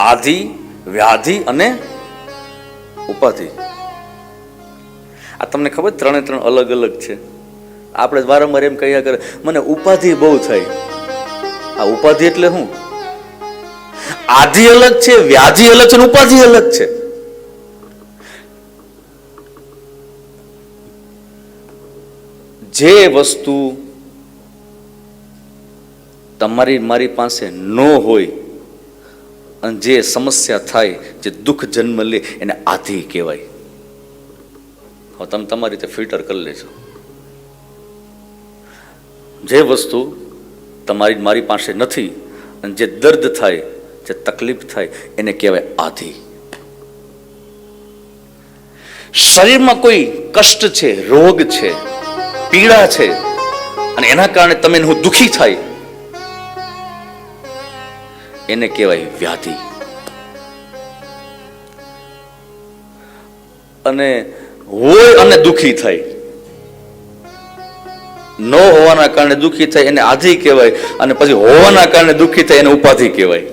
આધિ, વ્યાધિ અને ઉપાધિ. આ તમને ખબર ત્રણે ત્રણ અલગ અલગ છે. આપણે વારંવાર એમ કહ્યા કરે મને ઉપાધિ બહુ થાય. આ ઉપાધિ એટલે શું? આધિ અલગ છે, વ્યાધિ અલગ છે, ઉપાધિ અલગ છે. જે વસ્તુ તમારી મારી પાસે ન હોય અને જે સમસ્યા થાય, જે દુઃખ જન્મ લે, એને આધિ કહેવાય. હવે તમે તમારી રીતે ફિલ્ટર કરી લેજો. જે વસ્તુ તમારી મારી પાસે નથી અને જે દર્દ થાય, જે તકલીફ થાય, એને કહેવાય આધિ. શરીરમાં કોઈ કષ્ટ છે, રોગ છે, પીડા છે અને એના કારણે તમે હું દુઃખી થાય, એને કહેવાય વ્યાધિ. અને હોય અને દુઃખી થાય, ન હોવાના કારણે દુઃખી થાય એને આધિ કહેવાય, અને પછી હોવાના કારણે દુઃખી થાય એને ઉપાધિ કહેવાય.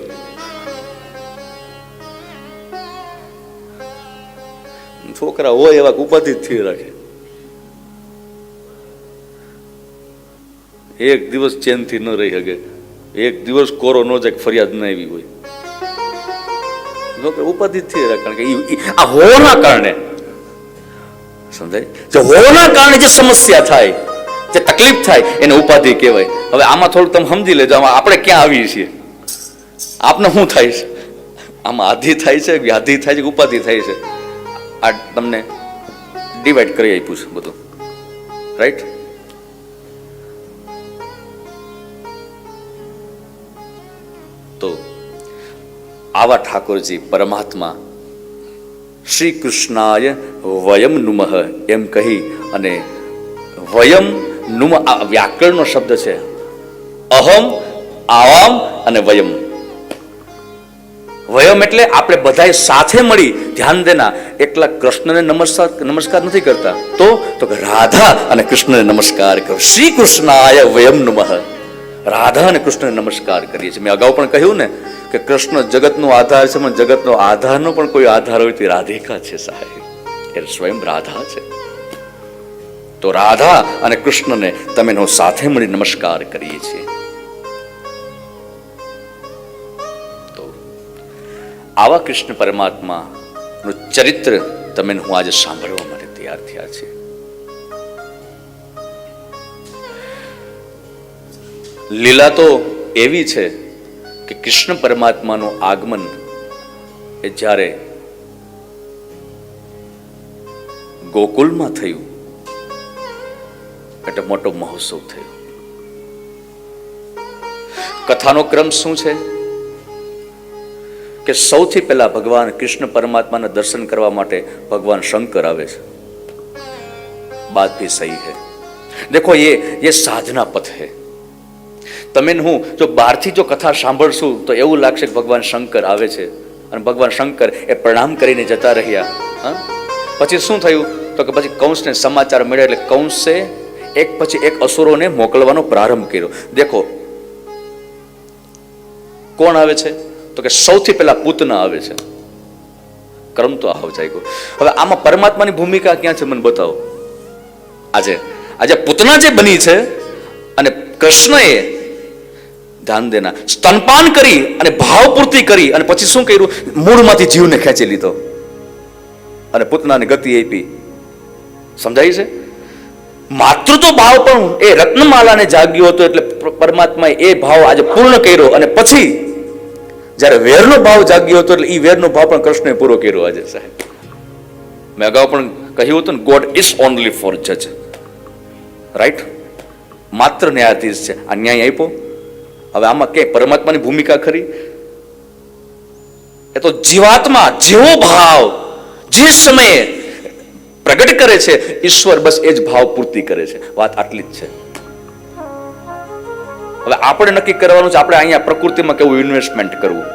છોકરા હોય એવા ઉપાધિ જ થી રાખે. એક દિવસ ચેનથી ન રહી શકે, એક દિવસ કોરો ન જાય, ફરિયાદ ન આવી હોય, ઉપાધિ જ થી રાખે. કારણ કે આ હોવાના કારણે, સમજાય? જે હોવાના કારણે જે સમસ્યા થાય, જે તકલીફ થાય, એને ઉપાધિ કહેવાય. હવે આમાં થોડુંક તમે સમજી લેજો, આમાં આપણે ક્યાં આવીએ છીએ, આપને શું થાય છે, આમાં આધિ થાય છે, વ્યાધિ થાય છે, ઉપાધિ થાય છે. આ તમને ડિવાઈડ કરી આપ્યું છે બધું, રાઈટ? તો આવા ઠાકોરજી પરમાત્મા શ્રી કૃષ્ણાય વયમ નુમઃ એમ કહી, અને વયમ નુમ આ વ્યાકરણનો શબ્દ છે. અહમ, આવામ અને વયમ. વયમ એટલે આપણે બધા સાથે મળી, ધ્યાન દેના, એકલા કૃષ્ણને નમસ્કાર નથી કરતા, તો રાધા અને કૃષ્ણને નમસ્કાર કરો. શ્રી કૃષ્ણાય વયમ નુમઃ, રાધા અને કૃષ્ણને નમસ્કાર કરીએ છીએ. મેં અગાઉ પણ કહ્યું ને કે કૃષ્ણ જગતનો આધાર છે, પણ જગતનો આધારનો પણ કોઈ આધાર હોય તો રાધિકા છે સાહેબ, એ સ્વયં રાધા છે. તો રાધા અને કૃષ્ણને તમે સાથે મળી નમસ્કાર કરીએ છીએ. તો આવા કૃષ્ણ પરમાત્માનું ચરિત્ર તમે હું આજે સાંભળવા માટે તૈયાર થયા છે. લીલા તો એવી છે કે કૃષ્ણ પરમાત્માનું આગમન એ જ્યારે ગોકુલમાં થયું એટલે મોટો મહોત્સવ થયો. કથાનો ક્રમ શું છે કે સૌથી પહેલા ભગવાન કૃષ્ણ પરમાત્માના દર્શન કરવા માટે ભગવાન શંકર આવે છે. बात भी सही है. देखो ये साधना पथ है. તમે હું જો બહારથી જો કથા સાંભળશું તો એવું લાગશે કે ભગવાન શંકર આવે છે અને ભગવાન શંકર એ પ્રણામ કરીને જતા રહ્યા. પછી શું થયું તો કે પછી કંસને સમાચાર મળ્યા, એટલે કંસે એક પછી એક અસુરોને મોકલવાનો પ્રારંભ કર્યો. દેખો કોણ આવે છે તો કે સૌથી પહેલા પૂતના આવે છે. ક્રમ તો આવ જાય ગયો. હવે આમાં પરમાત્માની ભૂમિકા ક્યાં છે મને બતાવો. આજે પૂતના જે બની છે અને કૃષ્ણએ ધ્યાન દેના સ્તનપાન કરી અને ભાવ પૂર્તિ કરી અને પછી શું કર્યું, મૂળમાંથી જીવને ખેંચી લીધો અને પૂતનાને ગતિ આપી. સમજાય છે? માતૃત્વ ભાવ પણ એ રત્નમાલાને જાગ્યો હતો, એટલે પરમાત્માએ એ ભાવ આજે પૂર્ણ કર્યો. અને પછી જ્યારે વેરનો ભાવ જાગ્યો હતો એટલે એ વેરનો ભાવ પણ કૃષ્ણએ પૂરો કર્યો. આજે સાહેબ મેં અગાઉ પણ કહ્યું હતું ને, ગોડ ઇઝ ઓનલી ફોર જજ, રાઈટ? માત્ર ન્યાયાધીશ છે. આ ન્યાય આપ્યો. હવે આમાં કે પરમાત્માની ભૂમિકા ખરી? એ તો જીવાત્મા જેવો ભાવ જે સમયે પ્રગટ કરે છે ઈશ્વર, બસ એ જ ભાવ પૂર્તિ કરે છે. વાત આટલી જ છે. હવે આપણે નક્કી કરવાનું છે આપણે અહીંયા પ્રકૃતિમાં કેવું ઇન્વેસ્ટમેન્ટ કરવું.